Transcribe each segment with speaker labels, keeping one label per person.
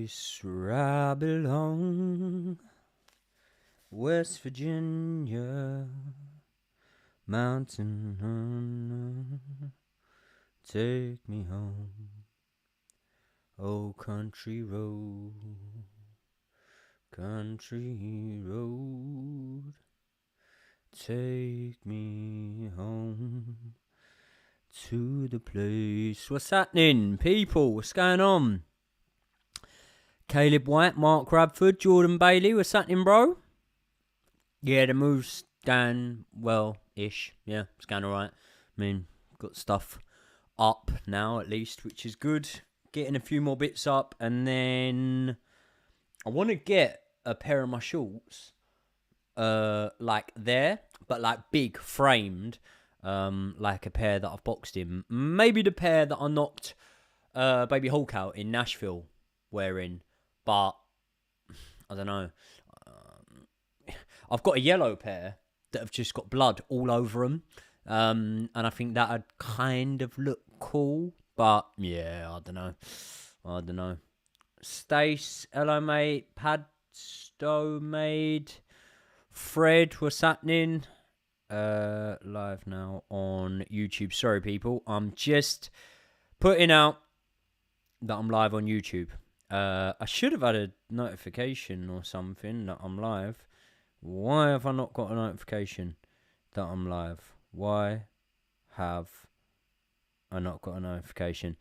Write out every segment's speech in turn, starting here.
Speaker 1: place where I belong. West Virginia, mountain, take me home. Oh, country road, take me home to the place. What's happening, people? What's going on? Caleb White, Mark Radford, Jordan Bailey. What's happening, bro? Yeah, the move's going well-ish. Yeah, it's going alright. I mean, got stuff up now at least, which is good. Getting a few more bits up, and then I want to get a pair of my shorts, like there, but like big framed, like a pair that I've boxed in. Maybe the pair that I knocked Baby Hulk out in Nashville wearing, but I don't know. I've got a yellow pair that have just got blood all over them, and I think that'd kind of look cool. But yeah, I don't know. Stace, hello mate. Padsto made. Fred, what's happening? Live now on YouTube. Sorry, people. I'm just putting out that I'm live on YouTube. I should have had a notification or something that I'm live. Why have I not got a notification that I'm live? Why have I not got a notification?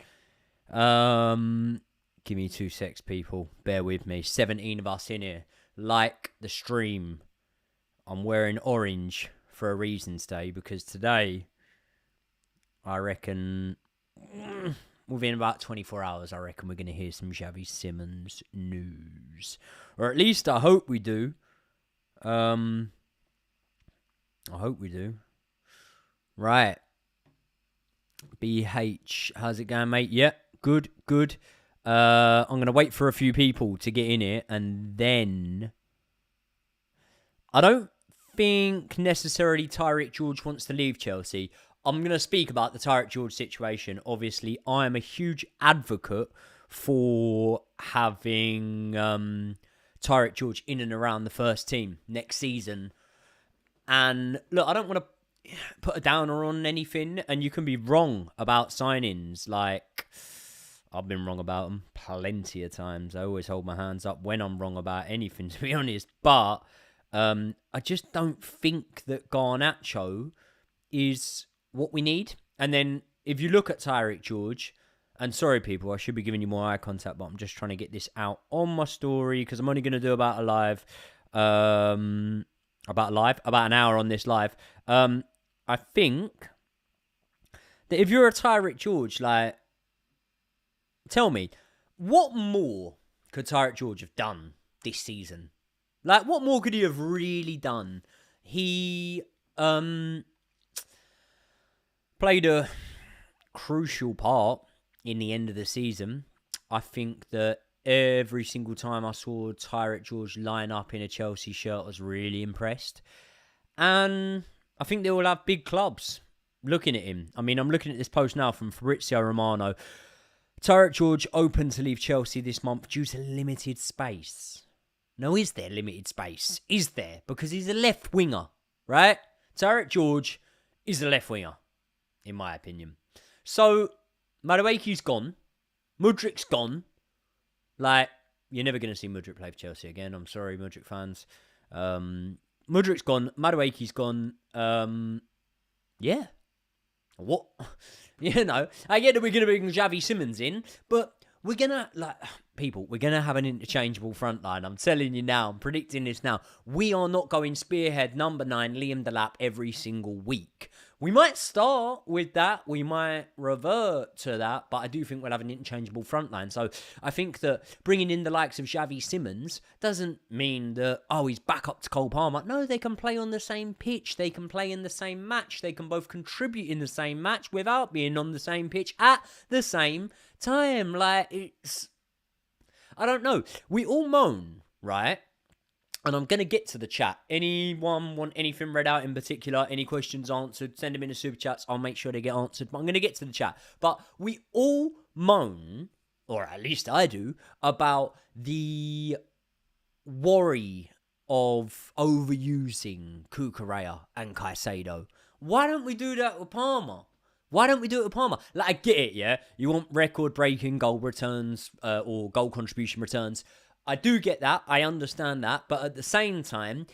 Speaker 1: Give me 2 secs, people. Bear with me. 17 of us in here. Like the stream. I'm wearing orange for a reason today, because today, I reckon, within about 24 hours, I reckon we're going to hear some Xavi Simons news. Or at least I hope we do. I hope we do. Right. BH, how's it going, mate? Yeah, good. I'm going to wait for a few people to get in here, and then I don't think necessarily Tyreek George wants to leave Chelsea. I'm going to speak about the Tyreek George situation. Obviously, I am a huge advocate for having Tyreek George in and around the first team next season. And look, I don't want to put a downer on anything, and you can be wrong about signings. Like, I've been wrong about them plenty of times. I always hold my hands up when I'm wrong about anything, to be honest. But I just don't think that Garnacho is what we need. And then if you look at Tyreek George, and sorry people, I should be giving you more eye contact, but I'm just trying to get this out on my story, because I'm only going to do about an hour on this live. I think that if you're a Tyreek George, like, tell me, what more could Tyreek George have done this season? Like, what more could he have really done? He played a crucial part in the end of the season. I think that every single time I saw Tyreek George line up in a Chelsea shirt, I was really impressed. And I think they will have big clubs looking at him. I mean, I'm looking at this post now from Fabrizio Romano. Tyreek George open to leave Chelsea this month due to limited space. No, is there limited space? Is there? Because he's a left winger, right? Tyreek George is a left winger, in my opinion. So, Madueke's gone. Mudryk's gone. Like, you're never going to see Mudryk play for Chelsea again. I'm sorry, Mudryk fans. Mudryk's gone. Madueke's gone. Yeah. What? You know, I get that we're going to bring Xavi Simons in, but we're going to, we're going to have an interchangeable front line. I'm telling you now, I'm predicting this now. We are not going spearhead number 9, Liam Delap, every single week. We might start with that. We might revert to that, but I do think we'll have an interchangeable front line. So I think that bringing in the likes of Xavi Simons doesn't mean that, he's back up to Cole Palmer. No, they can play on the same pitch. They can play in the same match. They can both contribute in the same match without being on the same pitch at the same time. Like, it's, I don't know. We all moan, right? And I'm going to get to the chat. Anyone want anything read out in particular? Any questions answered? Send them in the super chats. I'll make sure they get answered. But I'm going to get to the chat. But we all moan or at least I do, about the worry of overusing Cucurella and Caicedo. Why don't we do that with Palmer? Why don't we do it with Palmer? Like, I get it, yeah? You want record-breaking goal returns or goal contribution returns. I do get that. I understand that. But at the same time,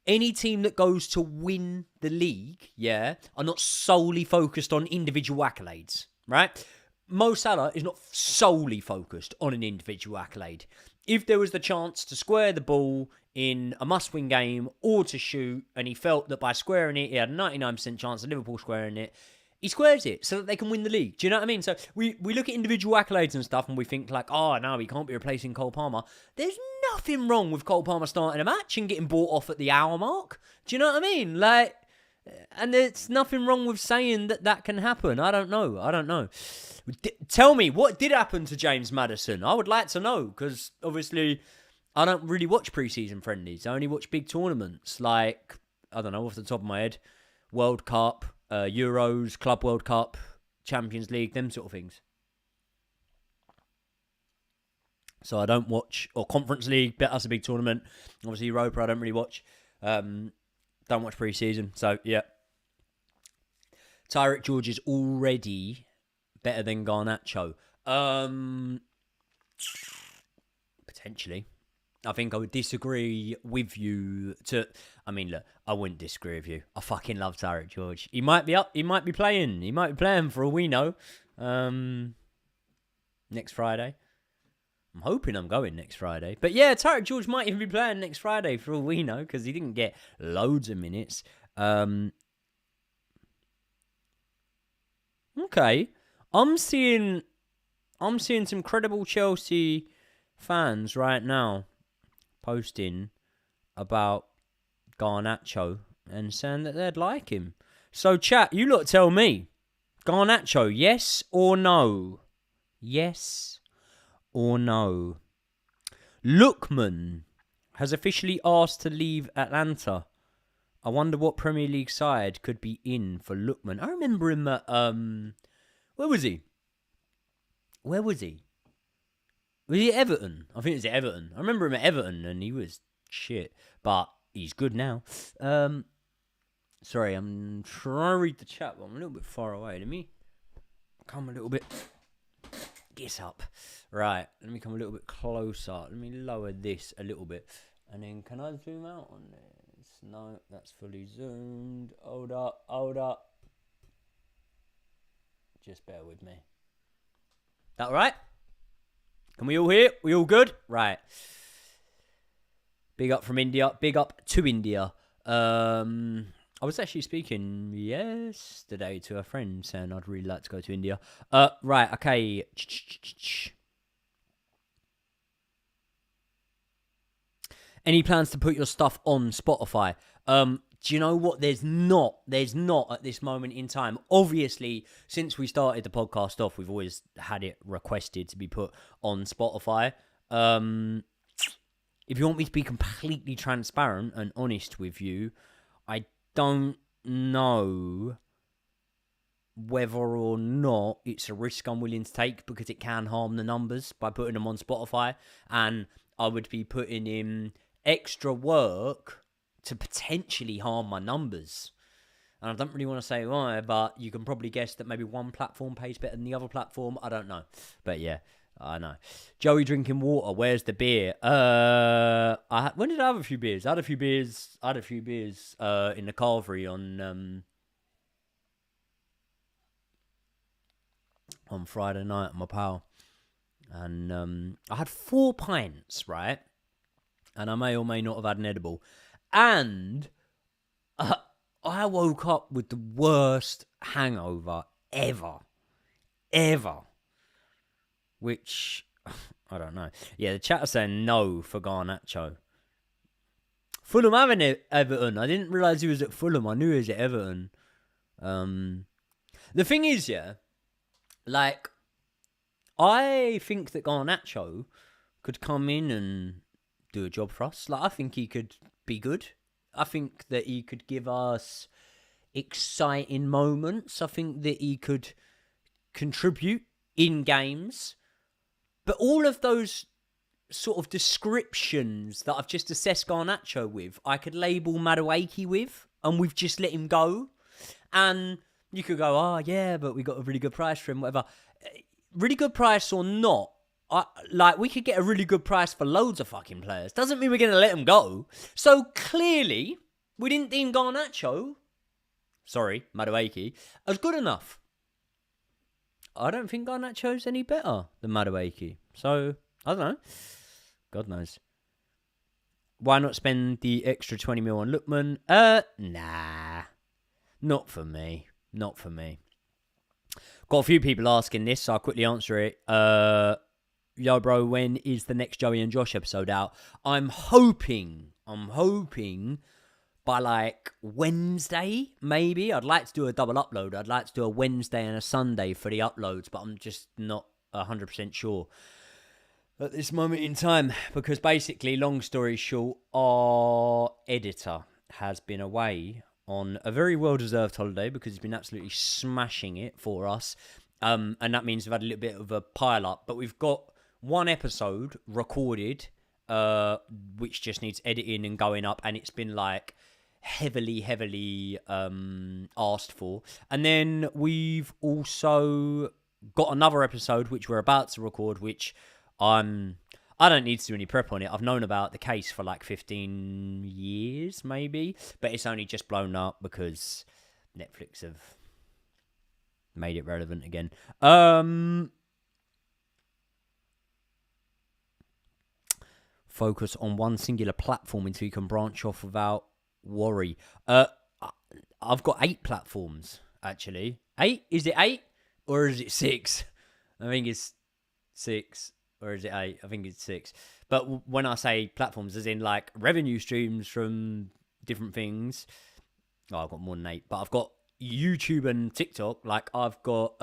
Speaker 1: any team that goes to win the league, yeah, are not solely focused on individual accolades, right? Mo Salah is not solely focused on an individual accolade. If there was the chance to square the ball in a must-win game or to shoot, and he felt that by squaring it, he had a 99% chance of Liverpool squaring it, he squares it so that they can win the league. Do you know what I mean? So we look at individual accolades and stuff and we think like, oh, no, he can't be replacing Cole Palmer. There's nothing wrong with Cole Palmer starting a match and getting bought off at the hour mark. Do you know what I mean? Like, and there's nothing wrong with saying that can happen. I don't know. Tell me, what did happen to James Maddison? I would like to know, because obviously I don't really watch pre-season friendlies. I only watch big tournaments like, I don't know, off the top of my head, World Cup, Euros, Club World Cup, Champions League, them sort of things. So I don't watch, or Conference League, that's a big tournament. Obviously Europa I don't really watch. Don't watch pre-season, so yeah. Tyreek George is already better than Garnacho. Potentially. I think I would disagree with you look, I wouldn't disagree with you. I fucking love Tyreek George. He might be up, he might be playing for all we know. Next Friday. I'm hoping I'm going next Friday. But yeah, Tyreek George might even be playing next Friday for all we know, because he didn't get loads of minutes. Okay. I'm seeing some credible Chelsea fans right now posting about Garnacho and saying that they'd like him. So chat, you lot tell me. Garnacho, yes or no? Yes or no? Lookman has officially asked to leave Atlanta. I wonder what Premier League side could be in for Lookman. I remember him at, where was he? Was he at Everton? I think it was at Everton. I remember him at Everton and he was shit. But he's good now. Sorry, I'm trying to read the chat, but I'm a little bit far away. Let me come a little bit... Get up. Right, let me come a little bit closer. Let me lower this a little bit. And then can I zoom out on this? No, that's fully zoomed. Hold up. Just bear with me. That all right? Can we all hear? We all good? Right. Big up from India. Big up to India. I was actually speaking yesterday to a friend saying I'd really like to go to India. Right, okay. Any plans to put your stuff on Spotify? Do you know what? There's not at this moment in time. Obviously, since we started the podcast off, we've always had it requested to be put on Spotify. If you want me to be completely transparent and honest with you, I don't know whether or not it's a risk I'm willing to take, because it can harm the numbers by putting them on Spotify, and I would be putting in extra work to potentially harm my numbers. And I don't really want to say why, but you can probably guess that maybe one platform pays better than the other platform. I don't know. But yeah, I know. Joey drinking water. Where's the beer? When did I have a few beers? I had a few beers in the Carvery on Friday night with my pal. And I had 4 pints, right? And I may or may not have had an edible. And I woke up with the worst hangover ever. Which, I don't know. Yeah, the chat are saying no for Garnacho. Fulham having Everton. I didn't realise he was at Fulham. I knew he was at Everton. The thing is, yeah, like, I think that Garnacho could come in and do a job for us. Like, I think he could be good. I think that he could give us exciting moments. I think that he could contribute in games. But all of those sort of descriptions that I've just assessed Garnacho with, I could label Madueke with, and we've just let him go. And you could go, oh, yeah, but we got a really good price for him, whatever. Really good price or not, we could get a really good price for loads of fucking players. Doesn't mean we're going to let them go. So clearly, we didn't deem Garnacho, Madueke, as good enough. I don't think Garnacho's any better than Madueke. So, I don't know. God knows. Why not spend the extra 20 mil on Lookman? Nah. Not for me. Not for me. Got a few people asking this, so I'll quickly answer it. Yo, bro, when is the next Joey and Josh episode out? I'm hoping by like Wednesday, maybe. I'd like to do a double upload. I'd like to do a Wednesday and a Sunday for the uploads, but I'm just not 100% sure at this moment in time, because basically, long story short, our editor has been away on a very well-deserved holiday because he's been absolutely smashing it for us. And that means we've had a little bit of a pile-up. But we've got one episode recorded, which just needs editing and going up. And it's been, like, heavily asked for. And then we've also got another episode, which we're about to record, which I don't need to do any prep on it. I've known about the case for like 15 years, maybe. But it's only just blown up because Netflix have made it relevant again. Focus on one singular platform until you can branch off without worry. I've got 8 platforms, actually. 8? Is it 8? Or is it 6? I think it's 6. Or is it 8? I think it's 6. But when I say platforms, as in like revenue streams from different things. Oh, I've got more than 8. But I've got YouTube and TikTok. Like I've got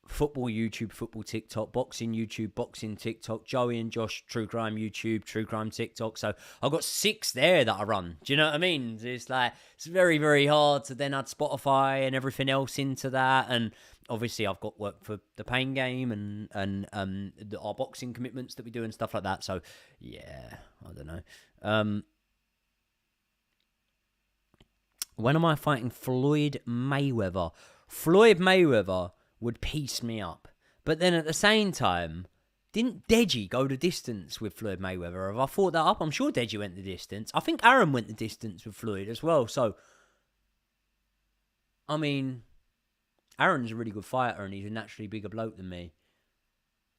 Speaker 1: football YouTube, football TikTok, boxing YouTube, boxing TikTok, Joey and Josh, true crime YouTube, true crime TikTok. So I've got 6 there that I run. Do you know what I mean? It's like, it's very, very hard to then add Spotify and everything else into that. And obviously I've got work for the Pain Game and our boxing commitments that we do and stuff like that. So yeah, I don't know. When am I fighting Floyd Mayweather? Floyd Mayweather would piece me up. But then at the same time, didn't Deji go the distance with Floyd Mayweather? Have I thought that up? I'm sure Deji went the distance. I think Aaron went the distance with Floyd as well. So, I mean, Aaron's a really good fighter and he's a naturally bigger bloke than me.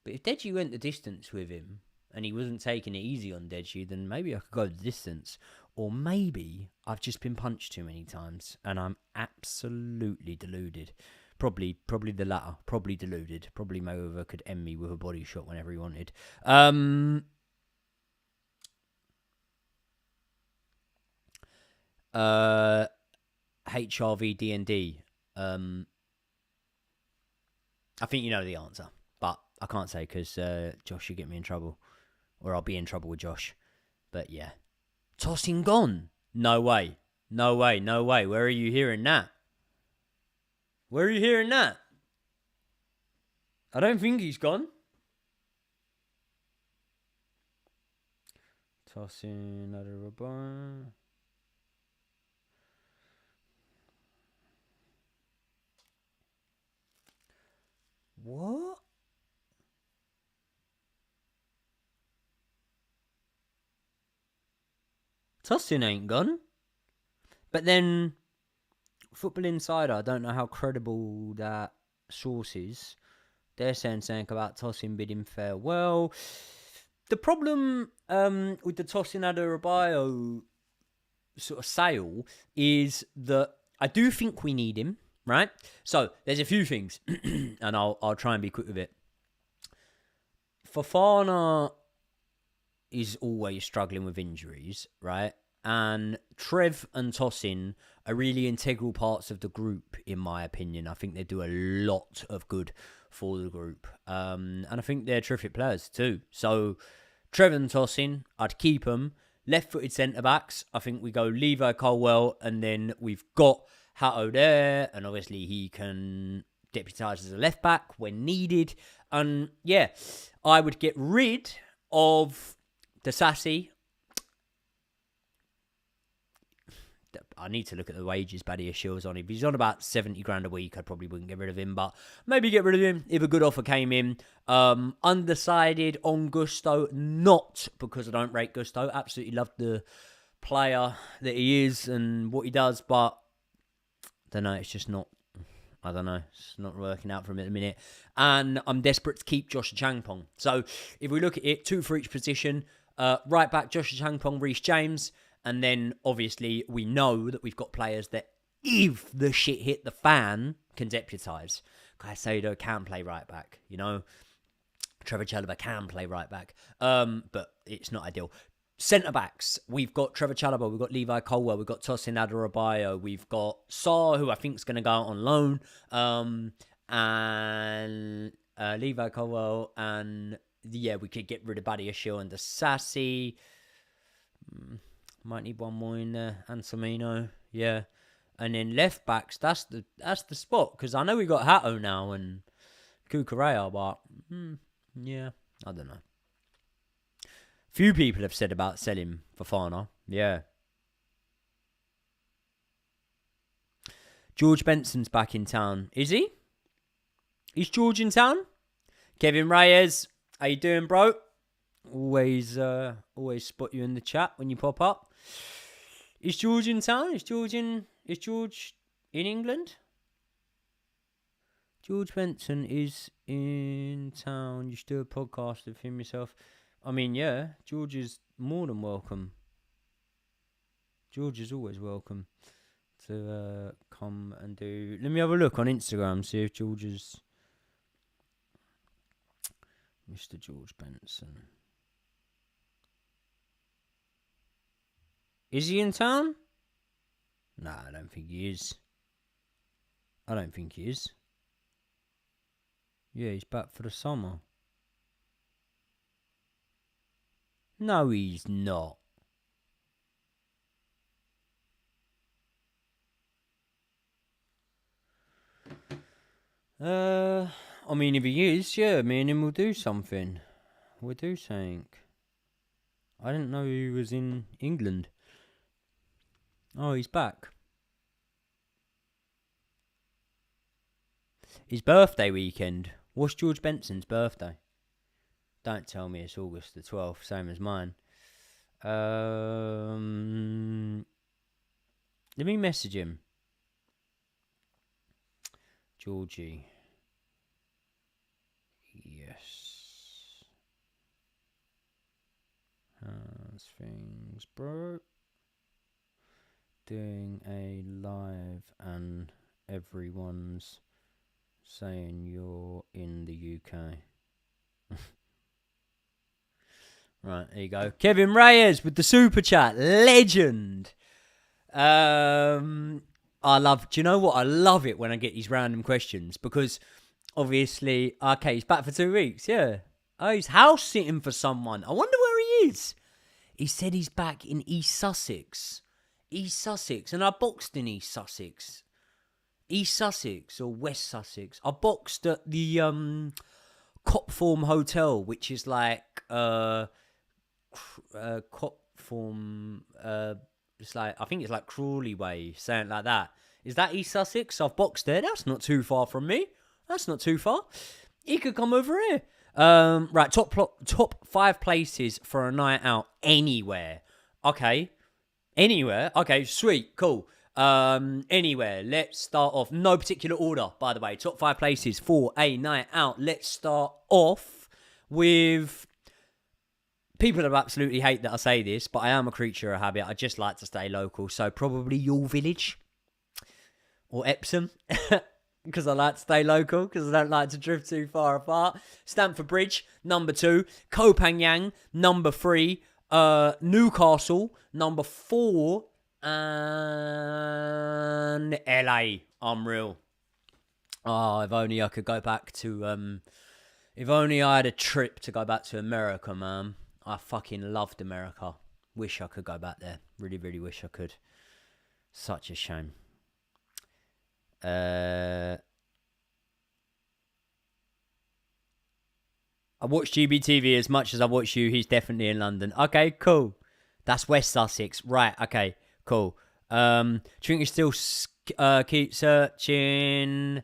Speaker 1: But if Deji went the distance with him and he wasn't taking it easy on Deji, then maybe I could go the distance. Or maybe I've just been punched too many times and I'm absolutely deluded. Probably the latter. Probably deluded. Probably Mayweather could end me with a body shot whenever he wanted. HRV D&D. I think you know the answer, but I can't say because Josh should get me in trouble, or I'll be in trouble with Josh. But yeah, tossing gone. No way. Where are you hearing that? Where are you hearing that? I don't think he's gone. Tossing out of a bar. What? Tossing ain't gone. But then Football Insider, I don't know how credible that source is. They're saying something about Tosin bidding farewell. The problem with the Tosin Adarabioyo sort of sale is that I do think we need him, right? So there's a few things, and I'll try and be quick with it. Fofana is always struggling with injuries, right? And Trev and Tosin are really integral parts of the group, in my opinion. I think they do a lot of good for the group. And I think they're terrific players too. So Trev and Tosin, I'd keep them. Left-footed centre-backs, I think we go Levi Colwell, and then we've got Hato there, and obviously he can deputise as a left back when needed. And yeah, I would get rid of Disasi. I need to look at the wages Badia Shield's on. If he's on about 70 grand a week, I probably wouldn't get rid of him, but maybe get rid of him if a good offer came in. Undecided on Gusto, not because I don't rate Gusto. Absolutely love the player that he is and what he does, but I don't know, it's just not, I don't know, it's not working out for him at the minute. And I'm desperate to keep Josh Changpong. So if we look at it, 2 for each position, right back, Josh Changpong, Reece James. And then, obviously, we know that we've got players that, if the shit hit the fan, can deputise. Caicedo can play right back, you know. Trevor Chalobah can play right back. But it's not ideal. Centre-backs, we've got Trevor Chalobah, we've got Levi Colwell, we've got Tosin Adarabioyo, we've got Sarr, who I think is going to go out on loan, and Levi Colwell, and, yeah, we could get rid of Badiashile and Disasi. Might need one more in there. Anselmino, yeah. And then left backs, that's the spot. Because I know we got Hato now and Cucurella, but yeah, I don't know. Few people have said about selling Fofana, yeah. George Benson's back in town. Is he? Is George in town? Kevin Reyes, how you doing, bro? Always spot you in the chat when you pop up. Is George in town? Is George in England? George Benson is in town. You should do a podcast of him yourself. I mean, yeah, George is more than welcome. George is always welcome to come and do. Let me have a look on Instagram, see if George is Mr. George Benson. Is he in town? Nah, I don't think he is. I don't think he is. Yeah, he's back for the summer. No, he's not. I mean, if he is, yeah, me and him will do something. We'll do something. I didn't know he was in England. Oh, he's back. His birthday weekend. What's George Benson's birthday? Don't tell me it's August the 12th, same as mine. Let me message him. Georgie. Yes. How's things, bro? Doing a live and everyone's saying you're in the UK. Right, there you go. Kevin Reyes with the super chat. Legend. Do you know what? I love it when I get these random questions because obviously, okay, he's back for 2 weeks, yeah. Oh, he's house sitting for someone. I wonder where he is. He said he's back in East Sussex. East Sussex, and I boxed in East Sussex. East Sussex or West Sussex. I boxed at the Copform Hotel, which is like Copform. It's like, I think it's like Crawley Way, something like that. Is that East Sussex? I've boxed there. That's not too far from me. That's not too far. He could come over here. Right, top 5 places for a night out anywhere. Okay. Anywhere? Okay, sweet, cool. Anywhere. Let's start off. No particular order, by the way. Top 5 places for a night out. Let's start off with... People will absolutely hate that I say this, but I am a creature of habit. I just like to stay local. So probably your village or Epsom. Because I like to stay local. Because I don't like to drift too far apart. Stamford Bridge, number 2. Koh Phangan, number 3. Newcastle, number 4, and LA. Unreal. Oh, if only I could go back to, if only I had a trip to go back to America, man. I fucking loved America. Wish I could go back there. Really, really wish I could. Such a shame. watch GBTV as much as I watch you. He's definitely in London. Okay, cool. That's West Sussex. Right, okay, cool. Do you think you still keep searching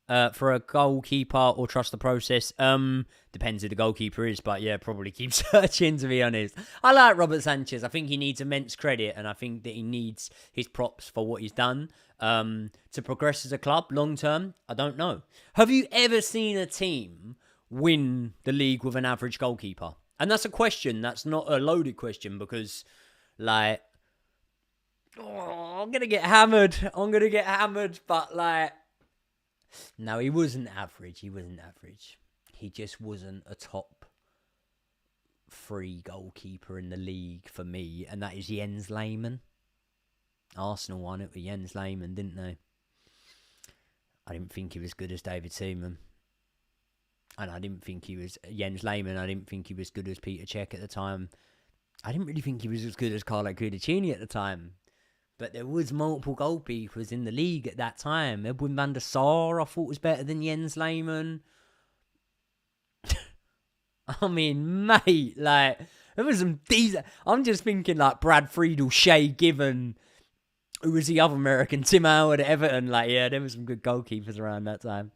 Speaker 1: for a goalkeeper or trust the process? Depends who the goalkeeper is, but yeah, probably keep searching, to be honest. I like Robert Sanchez. I think he needs immense credit, and I think that he needs his props for what he's done. To progress as a club long term, I don't know. Have you ever seen a team win the league with an average goalkeeper? And that's a question. That's not a loaded question because, like, I'm going to get hammered. But, like, no, he wasn't average. He just wasn't a top 3 goalkeeper in the league for me. And that is Jens Lehmann. Arsenal won it with Jens Lehmann, didn't they? I didn't think he was good as David Seaman. And I didn't think he was Jens Lehmann. I didn't think he was good as Peter Cech at the time. I didn't really think he was as good as Carlo Cudicini at the time. But there was multiple goalkeepers in the league at that time. Edwin van der Sar, I thought, was better than Jens Lehmann. I mean, mate, like, there was some decent... I'm just thinking, like, Brad Friedel, Shay Given... Who was the other American? Tim Howard at Everton. Like, yeah, there were some good goalkeepers around that time.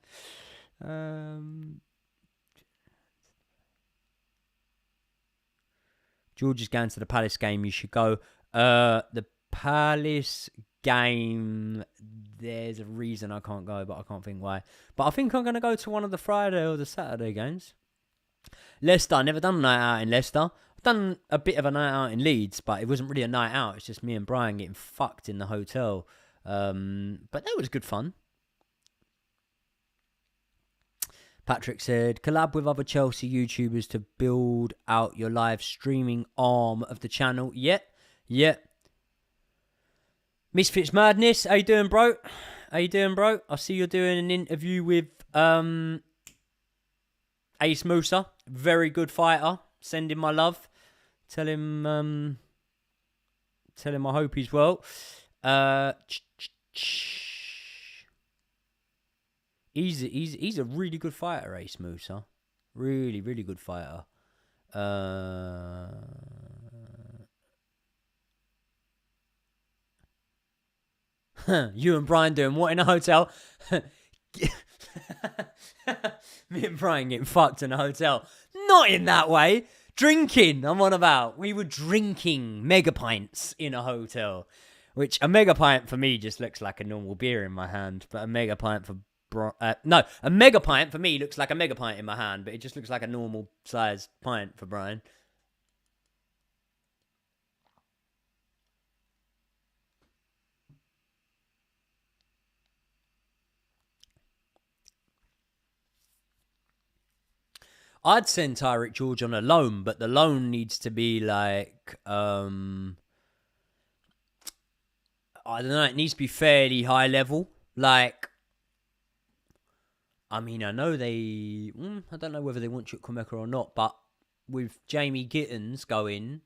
Speaker 1: George is going to the Palace game. You should go. The Palace game, there's a reason I can't go, but I can't think why. But I think I'm going to go to one of the Friday or the Saturday games. Leicester. Never done a night out in Leicester. Done a bit of a night out in Leeds, but it wasn't really a night out. It's just me and Brian getting fucked in the hotel. But that was good fun. Patrick said, collab with other Chelsea YouTubers to build out your live streaming arm of the channel. Yeah. Misfits Madness, how you doing, bro? I see you're doing an interview with Ace Musa. Very good fighter. Send him my love. Tell him I hope he's well. He's a really good fighter, Ace Musa. Really, really good fighter. You and Brian doing what in a hotel? Me and Brian getting fucked in a hotel. Not in that way. Drinking, I'm on about. We were drinking mega pints in a hotel. Which, a mega pint for me just looks like a normal beer in my hand. But a mega pint for... a mega pint for me looks like a mega pint in my hand. But it just looks like a normal size pint for Brian. I'd send Tyreek George on a loan, but the loan needs to be like, I don't know, it needs to be fairly high level. Like, I mean, I know I don't know whether they want Chukwuemeka or not, but with Jamie Gittins going,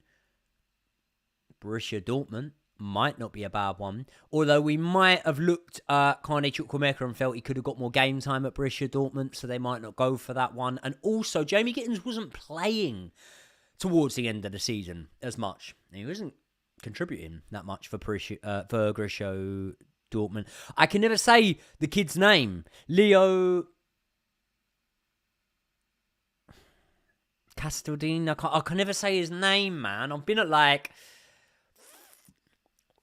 Speaker 1: Borussia Dortmund might not be a bad one. Although we might have looked at Kane Chukwuemeka and felt he could have got more game time at Borussia Dortmund, so they might not go for that one. And also, Jamie Gittins wasn't playing towards the end of the season as much. He wasn't contributing that much for Borussia Dortmund. I can never say the kid's name. Leo Castaldine. I can never say his name, man. I've been at like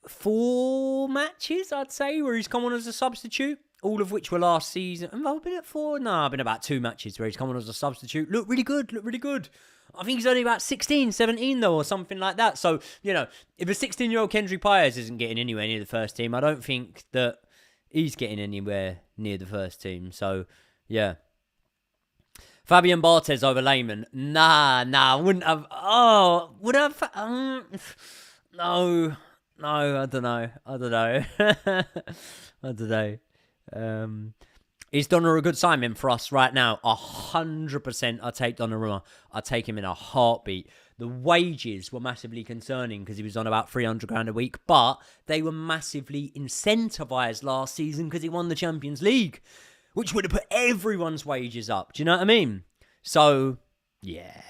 Speaker 1: 4 matches, I'd say, where he's come on as a substitute, all of which were last season. Have I been at 4? No, I've been about 2 matches where he's come on as a substitute. Look really good. I think he's only about 16, 17 though, or something like that. So, you know, if a 16-year-old Kendry Pires isn't getting anywhere near the first team, I don't think that he's getting anywhere near the first team. So, yeah. Fabian Barthez over Lehmann. Nah, I wouldn't have. Oh, would I have? No, I don't know. Is Donnarumma a good signing for us right now? 100% I take Donnarumma. I take him in a heartbeat. The wages were massively concerning because he was on about 300 grand a week, but they were massively incentivized last season because he won the Champions League, which would have put everyone's wages up. Do you know what I mean? So, Yeah.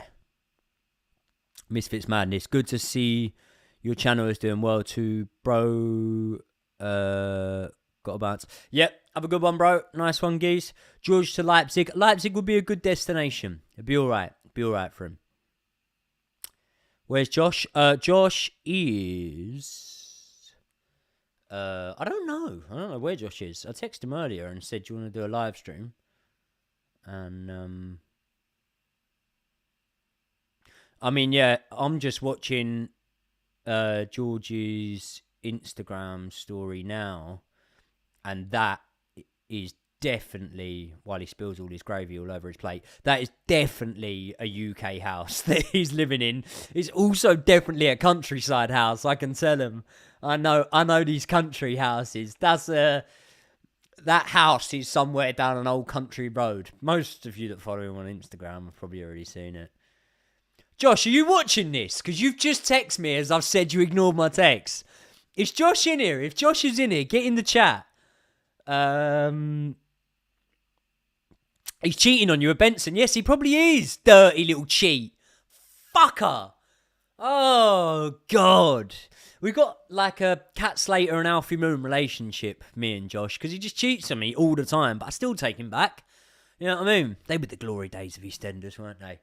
Speaker 1: Misfits Madness. Good to see your channel is doing well too, bro. Got a bounce. Yep, have a good one, bro. Nice one, geese. George to Leipzig. Leipzig would be a good destination. It'd be all right. Be all right for him. Where's Josh? Josh is... I don't know. I don't know where Josh is. I texted him earlier and said, do you want to do a live stream? And, I mean, yeah, I'm just watching George's Instagram story now. And that is definitely, while he spills all his gravy all over his plate, that is definitely a UK house that he's living in. It's also definitely a countryside house, I can tell him. I know these country houses. That house is somewhere down an old country road. Most of you that follow him on Instagram have probably already seen it. Josh, are you watching this? Because you've just texted me as I've said you ignored my text. Is Josh in here? If Josh is in here, get in the chat. He's cheating on you with Benson. Yes, he probably is. Dirty little cheat. Fucker. Oh, God. We got like a Cat Slater and Alfie Moon relationship, me and Josh, because he just cheats on me all the time, but I still take him back. You know what I mean? They were the glory days of EastEnders, weren't they?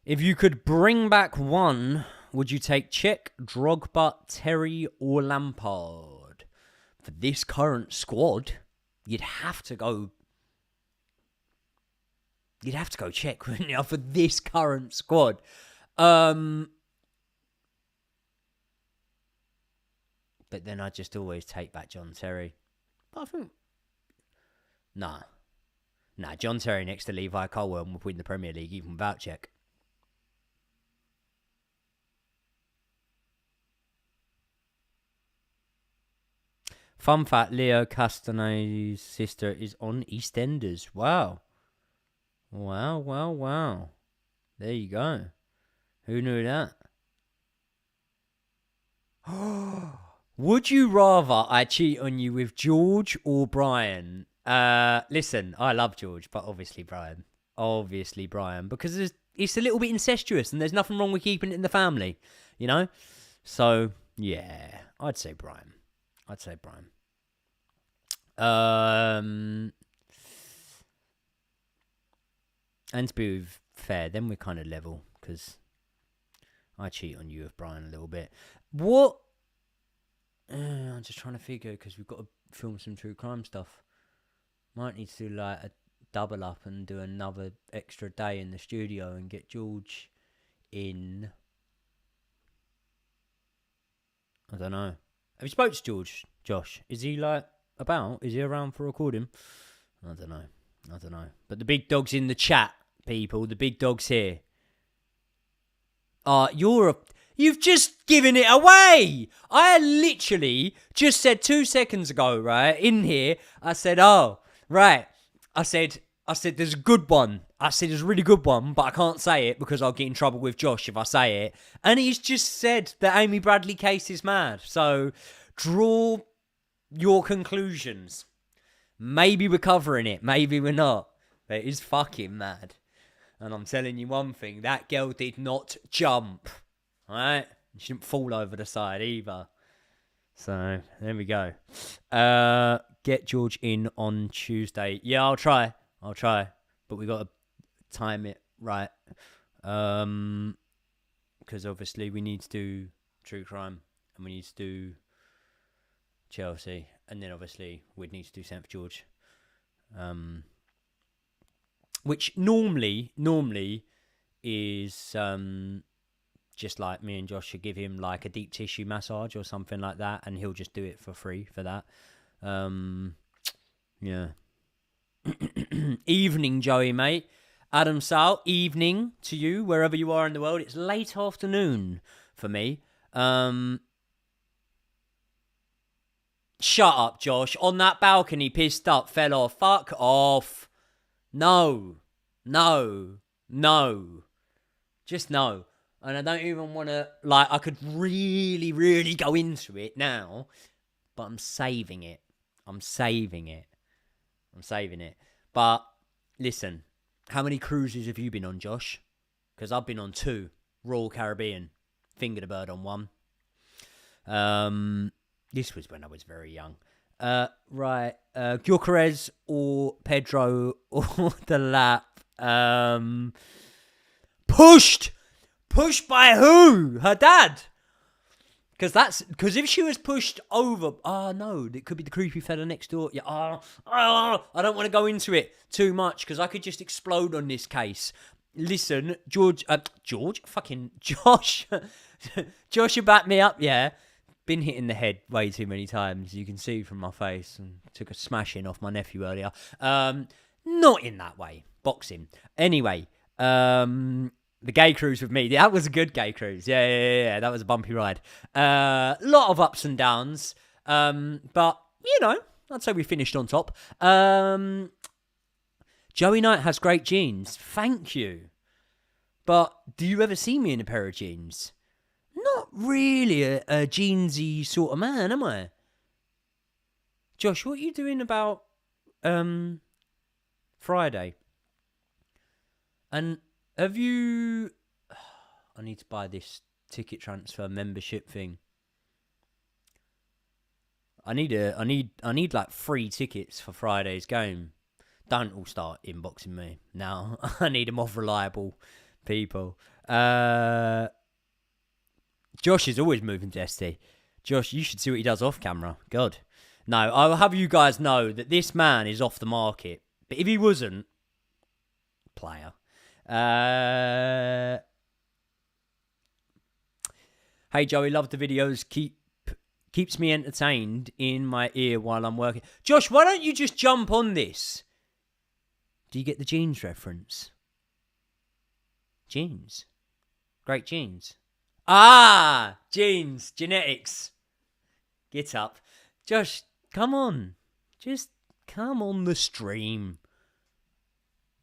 Speaker 1: If you could bring back one, would you take Czech, Drogba, Terry, or Lampard? For this current squad, you'd have to go Czech, wouldn't you? For this current squad. But then I just always take back John Terry. But I think... Nah, John Terry next to Levi Colwell would win the Premier League even without Czech. Fun fact, Leo Castanet's sister is on EastEnders. Wow. There you go. Who knew that? Would you rather I cheat on you with George or Brian? Listen, I love George, but obviously Brian. Because it's a little bit incestuous and there's nothing wrong with keeping it in the family, you know? So, yeah, I'd say Brian. And to be fair, then we're kind of level, because I cheat on you with Brian a little bit. What? I'm just trying to figure, because we've got to film some true crime stuff. Might need to do like a double up and do another extra day in the studio and get George in. I don't know. Have you spoke to George, Josh? Is he like about? Is he around for recording? I don't know. But the big dog's in the chat, people. The big dog's here. You've just given it away. I literally just said 2 seconds ago, right, in here, I said, oh, right. I said, there's a good one. I said, there's a really good one, but I can't say it because I'll get in trouble with Josh if I say it. And he's just said that Amy Bradley case is mad. So, draw your conclusions. Maybe we're covering it. Maybe we're not. But it is fucking mad. And I'm telling you one thing. That girl did not jump. Alright? She didn't fall over the side either. So, there we go. Get George in on Tuesday. Yeah, I'll try. But we got to time it right. Because obviously we need to do true crime. And we need to do Chelsea. And then obviously we'd need to do St. George. Which normally is just like me and Josh should give him like a deep tissue massage or something like that, and he'll just do it for free for that. Yeah. Evening, Joey, mate. Adam Sal, evening to you, wherever you are in the world. It's late afternoon for me. Shut up, Josh. On that balcony, pissed up, fell off. Fuck off. No. Just no. And I don't even want to, like, I could really, really go into it now, but I'm saving it. But Listen, how many cruises have you been on, Josh? Because I've been on 2. Royal Caribbean. Fingered a bird on 1. This was when I was very young. Right. Gyökeres or Pedro or the lap. Pushed by who? Her dad. Because if she was pushed over, no, it could be the creepy fella next door. Yeah, I don't want to go into it too much because I could just explode on this case. Listen, Josh, Josh, you back me up, yeah. Been hit in the head way too many times. You can see from my face, and took a smashing off my nephew earlier. Not in that way, boxing. Anyway, the gay cruise with me. That was a good gay cruise. Yeah. That was a bumpy ride. Lot of ups and downs. But, I'd say we finished on top. Joey Knight has great jeans. Thank you. But do you ever see me in a pair of jeans? Not really a jeansy sort of man, am I? Josh, what are you doing about Friday? And have you... I need to buy this ticket transfer membership thing. I need like 3 tickets for Friday's game. Don't all start inboxing me now. I need them off reliable people. Josh is always moving to ST. Josh, you should see what he does off camera. God. No, I'll have you guys know that this man is off the market. But if he wasn't, player. Hey Joey, love the videos. Keeps me entertained in my ear while I'm working. Josh, why don't you just jump on this? Do you get the jeans reference? Jeans. Great jeans. Jeans. Genetics. Get up. Josh, come on. Just come on the stream.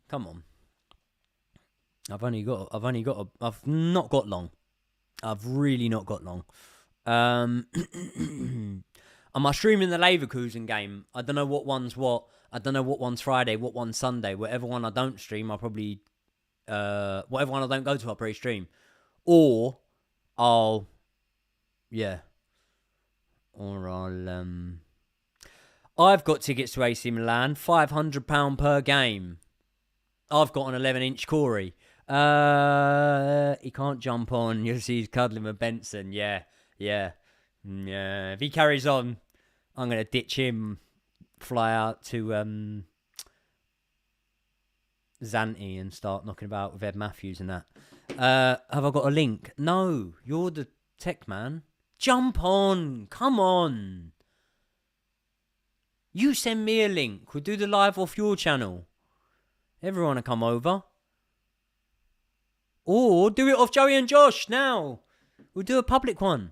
Speaker 1: Come on. I've not got long. I've really not got long. Am I streaming the Leverkusen game? I don't know what one's what. I don't know what one's Friday, what one's Sunday. Whatever one I don't stream, I'll probably... whatever one I don't go to, I'll probably stream. Or yeah. Or I've got tickets to AC Milan, £500 per game. I've got an 11-inch Corey. He can't jump on. You'll see he's cuddling with Benson. Yeah. If he carries on, I'm going to ditch him, fly out to Zante and start knocking about with Ed Matthews and that. Have I got a link? No, you're the tech man. Jump on. Come on. You send me a link. We'll do the live off your channel. Everyone will come over. Or do it off Joey and Josh now. We'll do a public one.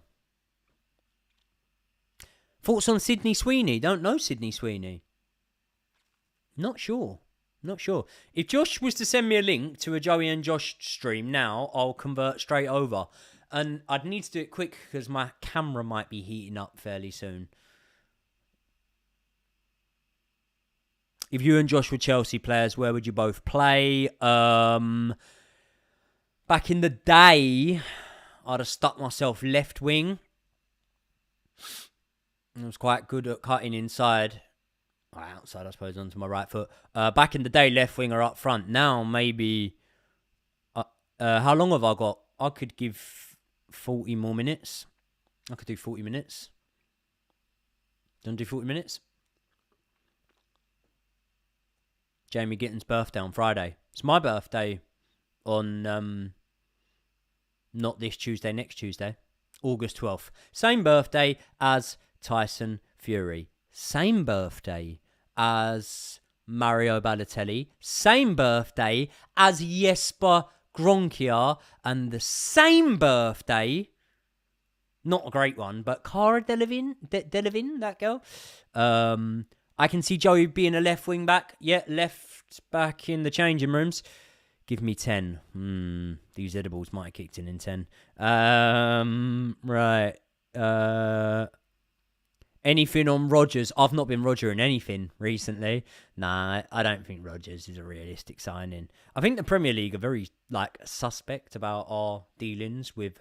Speaker 1: Thoughts on Sydney Sweeney? Don't know Sydney Sweeney. Not sure. If Josh was to send me a link to a Joey and Josh stream now, I'll convert straight over. And I'd need to do it quick because my camera might be heating up fairly soon. If you and Josh were Chelsea players, where would you both play? Back in the day, I'd have stuck myself left wing. I was quite good at cutting inside. Outside, I suppose, onto my right foot. Back in the day, left wing or up front. Now, maybe... how long have I got? I could give 40 more minutes. I could do 40 minutes. Don't do 40 minutes? Jamie Gitten's birthday on Friday. It's my birthday on not this Tuesday, next Tuesday, August 12th. Same birthday as Tyson Fury. Same birthday as Mario Balotelli. Same birthday as Jesper Gronkia. And the same birthday, not a great one, but Cara Delevingne, that girl. I can see Joey being a left wing back. Yeah, left back in the changing rooms. Give me 10. These edibles might have kicked in 10. Right. Anything on Rodgers? I've not been Roger in anything recently. Nah, I don't think Rodgers is a realistic signing. I think the Premier League are very suspect about our dealings with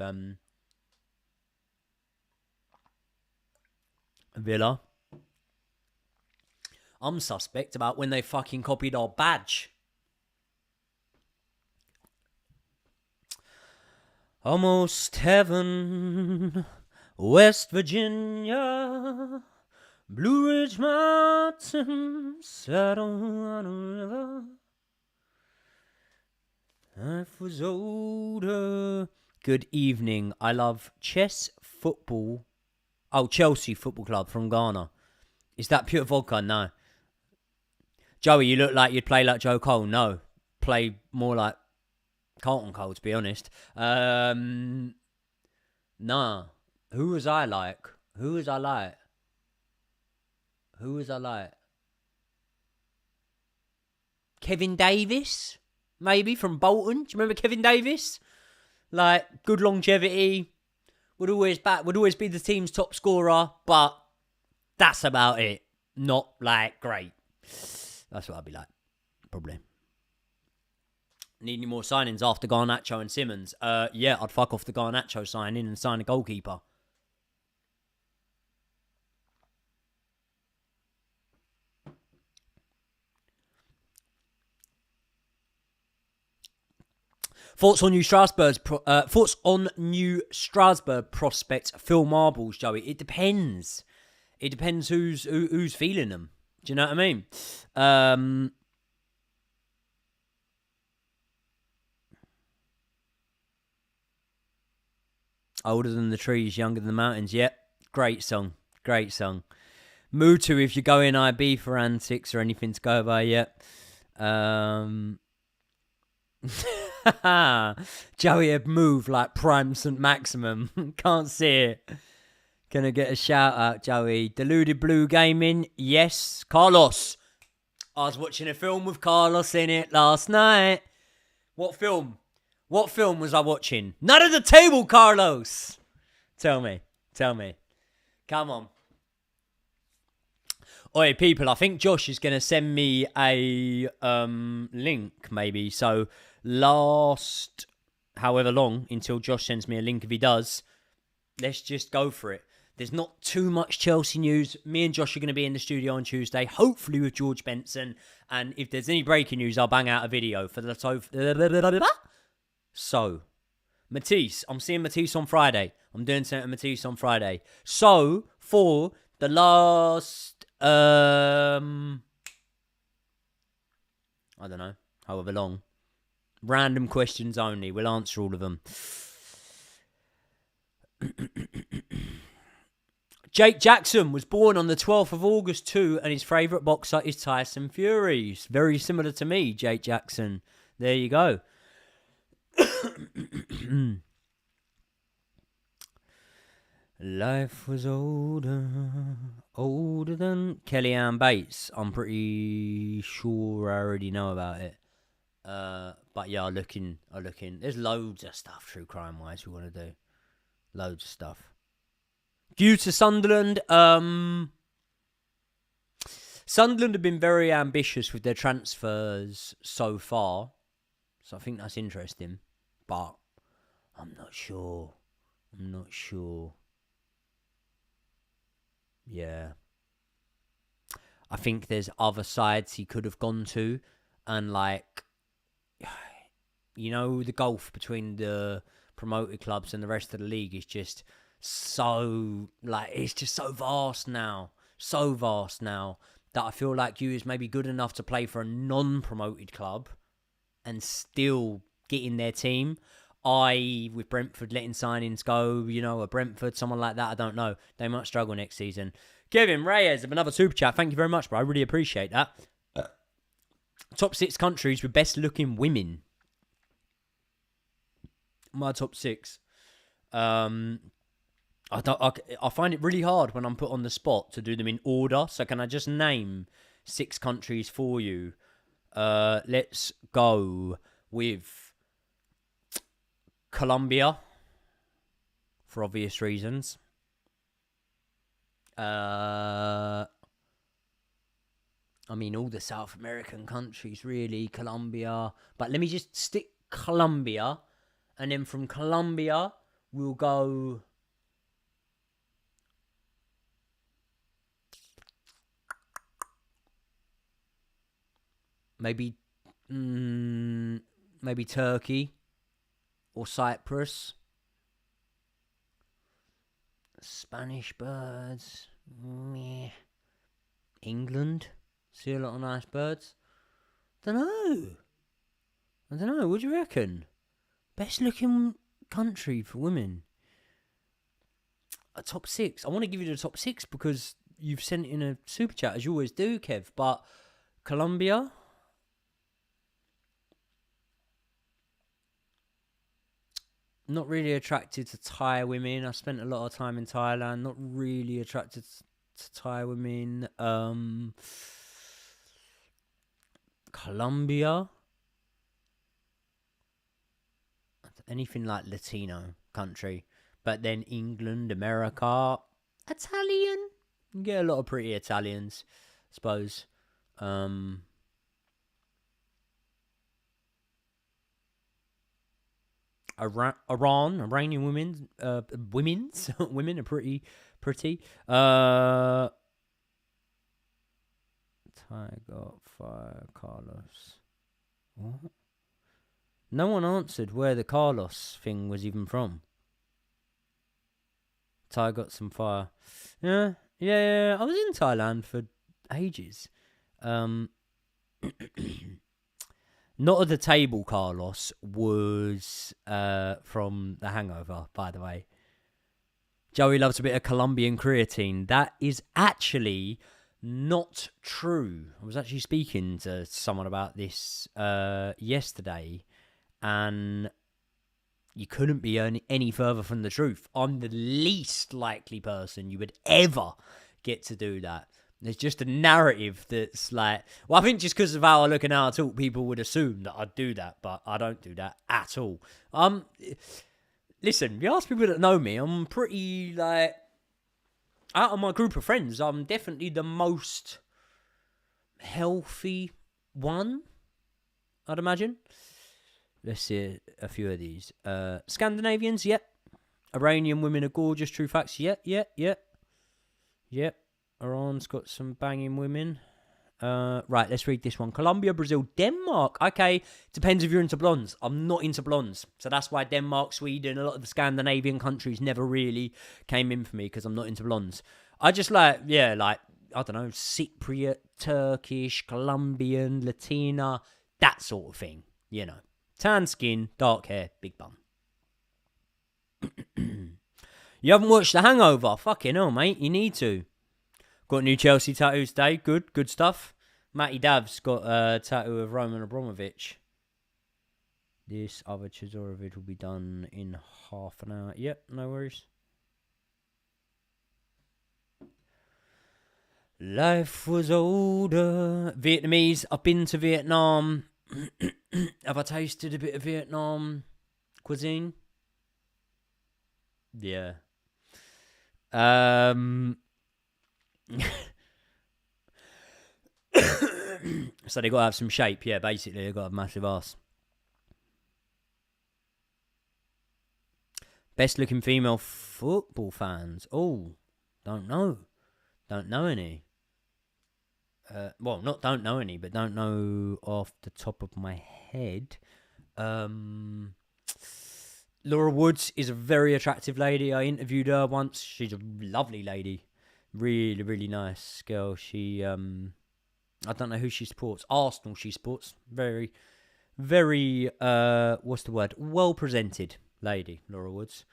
Speaker 1: Villa. I'm suspect about when they fucking copied our badge. Almost heaven, West Virginia, Blue Ridge Mountains, saddle on a river. Life was older. Good evening. I love chess, football. Oh, Chelsea Football Club from Ghana. Is that pure vodka? No. Joey, you look like you'd play like Joe Cole. No. Play more like Carlton Cole, to be honest. Nah. Who was I like? Kevin Davis? Maybe from Bolton. Do you remember Kevin Davis? Like, good longevity. Would always be the team's top scorer, but that's about it. Not like great. That's what I'd be like, probably. Need any more signings after Garnacho and Simmons? Yeah, I'd fuck off the Garnacho signing and sign a goalkeeper. Thoughts on new Strasbourg prospect Phil Marbles, Joey? It depends. It depends who's feeling them. Do you know what I mean? Older than the trees, younger than the mountains. Yep, great song. Mutu, if you're going IB for antics or anything to go by yet. Joey had moved like Prime St. Maximum. Can't see it. Gonna get a shout out, Joey. Deluded Blue Gaming. Yes. Carlos. I was watching a film with Carlos in it last night. What film? What film was I watching? None of the table, Carlos. Tell me. Come on. Oi, people, I think Josh is going to send me a link, maybe. So, last however long until Josh sends me a link, if he does, let's just go for it. There's not too much Chelsea news. Me and Josh are going to be in the studio on Tuesday, hopefully with George Benson. And if there's any breaking news, I'll bang out a video for the... So, Matisse. I'm seeing Matisse on Friday. I'm doing something with Matisse on Friday. So, for the last... I don't know, however long. Random questions only. We'll answer all of them. Jake Jackson was born on the 12th of August too, and his favourite boxer is Tyson Fury. Very similar to me, Jake Jackson. There you go. Life was older than Kellyanne Bates. I'm pretty sure I already know about it. But yeah, I look in. There's loads of stuff true crime-wise we want to do. Loads of stuff. Due to Sunderland, Sunderland have been very ambitious with their transfers so far. So I think that's interesting. But I'm not sure. Yeah. I think there's other sides he could have gone to. And like, you know, the gulf between the promoted clubs and the rest of the league is just so, like, it's just so vast now. That I feel like you is maybe good enough to play for a non-promoted club and still get in their team. With Brentford letting signings go, you know, a Brentford, someone like that, I don't know. They might struggle next season. Kevin Reyes of another super chat. Thank you very much, bro. I really appreciate that. Top 6 countries with best looking women. My top 6. I find it really hard when I'm put on the spot to do them in order. So can I just name 6 countries for you? Let's go with Colombia, for obvious reasons. I mean, all the South American countries, really. Colombia. But let me just stick Colombia. And then from Colombia, we'll go... Maybe Turkey or Cyprus. Spanish birds. Meh. England. See a lot of nice birds. I don't know. What do you reckon? Best looking country for women. A top 6. I want to give you the top 6 because you've sent in a super chat, as you always do, Kev. But Colombia. Not really attracted to Thai women. I spent a lot of time in Thailand. Not really attracted to Thai women. Colombia. Anything like Latino country. But then England, America. Italian. You get a lot of pretty Italians, I suppose. Iranian women, women are pretty. Tiger Fire Carlos. What? No one answered where the Carlos thing was even from. Ty got some fire. Yeah. I was in Thailand for ages. Not at the table, Carlos was from The Hangover, by the way. Joey loves a bit of Colombian creatine. That is actually not true. I was actually speaking to someone about this yesterday, and you couldn't be any further from the truth. I'm the least likely person you would ever get to do that. There's just a narrative that's like... Well, I think just because of how I look and how I talk, people would assume that I'd do that, but I don't do that at all. Listen, if you ask people that know me, I'm pretty, like... Out of my group of friends, I'm definitely the most healthy one, I'd imagine. Let's see a few of these. Scandinavians, yep. Iranian women are gorgeous, true facts, yep. Iran's got some banging women. Right, let's read this one. Colombia, Brazil, Denmark. Okay, depends if you're into blondes. I'm not into blondes. So that's why Denmark, Sweden, a lot of the Scandinavian countries never really came in for me because I'm not into blondes. I just I don't know, Cypriot, Turkish, Colombian, Latina, that sort of thing, you know. Tan skin, dark hair, big bum. You haven't watched The Hangover? Fucking hell, mate, you need to. Got a new Chelsea tattoo today. Good stuff. Matty Dav's got a tattoo of Roman Abramovich. This other chisel of it will be done in half an hour. Yep, no worries. Life was older. Vietnamese. I've been to Vietnam. Have I tasted a bit of Vietnam cuisine? Yeah. So they got to have some shape. Yeah, basically they got to have massive ass. Best looking female football fans. Oh, don't know any. Well, not don't know any, but don't know off the top of my head. Laura Woods is a very attractive lady. I interviewed her once. She's a lovely lady. Really, really nice girl. She, I don't know who she supports. Arsenal she supports. Very, very, what's the word? Well presented lady, Laura Woods.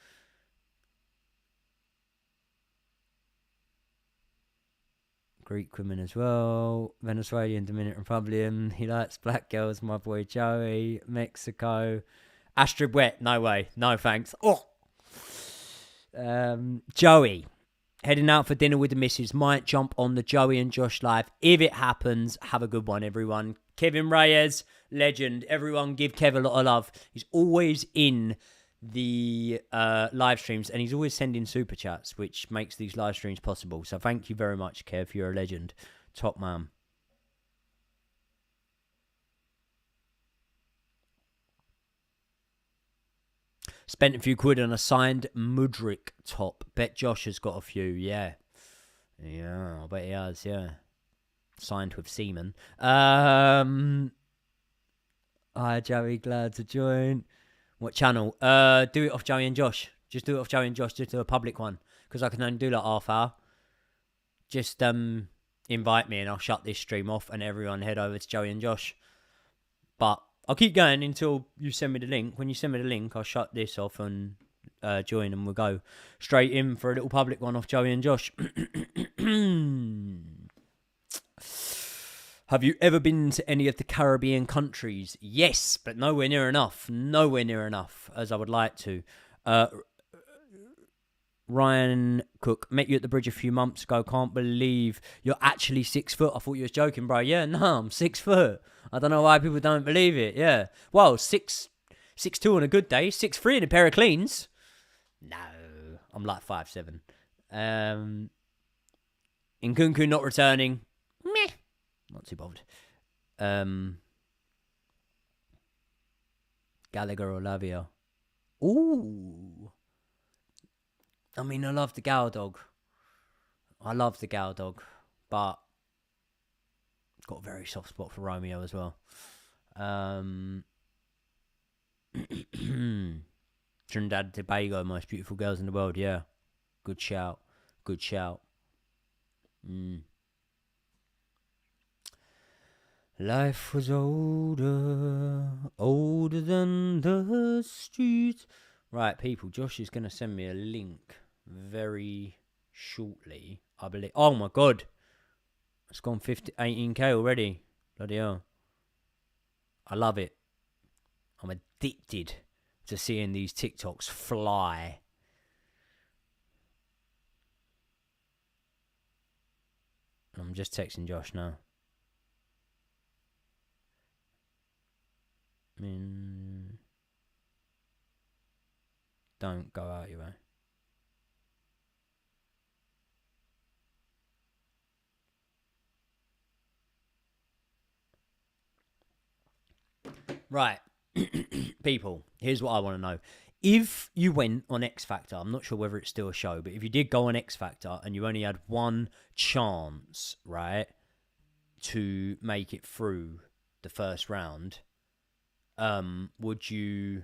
Speaker 1: Greek women as well. Venezuelan, Dominican Republican. He likes black girls, my boy Joey. Mexico. Astrid Wet, no way. No thanks. Oh. Joey. Heading out for dinner with the missus. Might jump on the Joey and Josh live. If it happens, have a good one, everyone. Kevin Reyes, legend. Everyone give Kev a lot of love. He's always in the live streams, and he's always sending super chats, which makes these live streams possible. So thank you very much, Kev. You're a legend. Top man. Spent a few quid on a signed Mudryk top. Bet Josh has got a few, yeah. Yeah, I bet he has, yeah. Signed with Seaman. Hi, Joey, glad to join. What channel? Do it off Joey and Josh. Just do it off Joey and Josh. Just do a public one. Because I can only do like half hour. Just invite me and I'll shut this stream off and everyone head over to Joey and Josh. But I'll keep going until you send me the link. When you send me the link, I'll shut this off and join and we'll go straight in for a little public one off Joey and Josh. Have you ever been to any of the Caribbean countries? Yes, but nowhere near enough. Nowhere near enough as I would like to. Ryan Cook, met you at the bridge a few months ago. Can't believe you're actually 6 foot. I thought you was joking, bro. Yeah, no, I'm 6 foot. I don't know why people don't believe it. Yeah. Well, 6'2" on a good day. 6'3" in a pair of cleans. No, I'm like 5'7". Nkunku not returning. Meh. Not too bothered. Gallagher or Lavia. Ooh. I mean, I love the Gal Dog. But got a very soft spot for Romeo as well. Trinidad and Tobago, most beautiful girls in the world. Yeah. Good shout. Life was older than the streets. Right, people, Josh is going to send me a link very shortly, I believe. Oh, my God. It's gone 18k already. Bloody hell. I love it. I'm addicted to seeing these TikToks fly. I'm just texting Josh now. Don't go out your way. Right. People, here's what I want to know. If you went on X Factor, I'm not sure whether it's still a show, but if you did go on X Factor and you only had one chance, right, to make it through the first round, what would you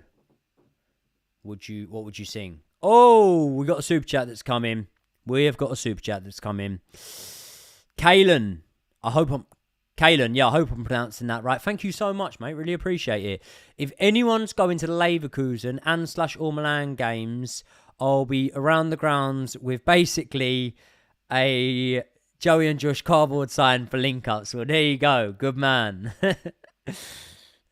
Speaker 1: sing? Oh, we got a super chat that's come in. Kalen, I hope I'm pronouncing that right. Thank you so much, mate. Really appreciate it. If anyone's going to the Leverkusen and / All Milan games, I'll be around the grounds with basically a Joey and Josh cardboard sign for link-ups. Well, there you go. Good man.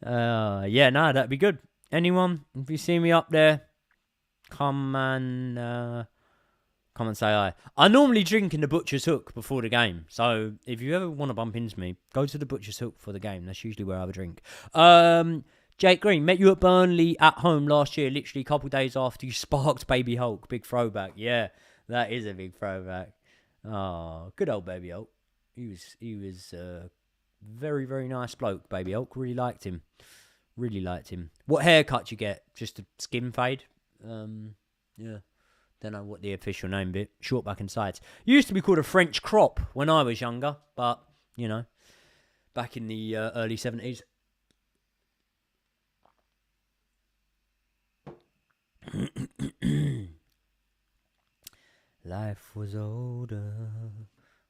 Speaker 1: That'd be good. Anyone, if you see me up there, come and say hi. I normally drink in the Butcher's Hook before the game. So if you ever want to bump into me, go to the Butcher's Hook for the game. That's usually where I have a drink. Jake Green, met you at Burnley at home last year, literally a couple of days after you sparked Baby Hulk. Big throwback. Yeah, that is a big throwback. Oh, good old Baby Hulk. He was very, very nice bloke, Baby Hulk. Really liked him. What haircut you get? Just a skin fade? Yeah. Don't know what the official name bit. Short back and sides. Used to be called a French crop when I was younger, but, you know, back in the early 70s. Life was older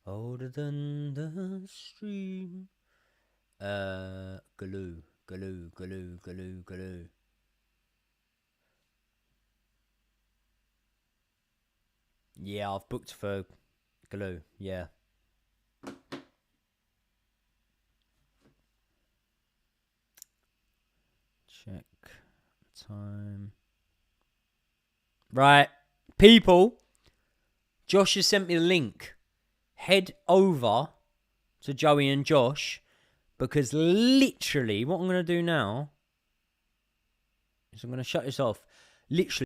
Speaker 1: than the stream. Galoo. Yeah, I've booked for Galoo, yeah. Check time. Right, people, Josh has sent me a link. Head over to Joey and Josh, because literally what I'm going to do now is I'm going to shut this off. literally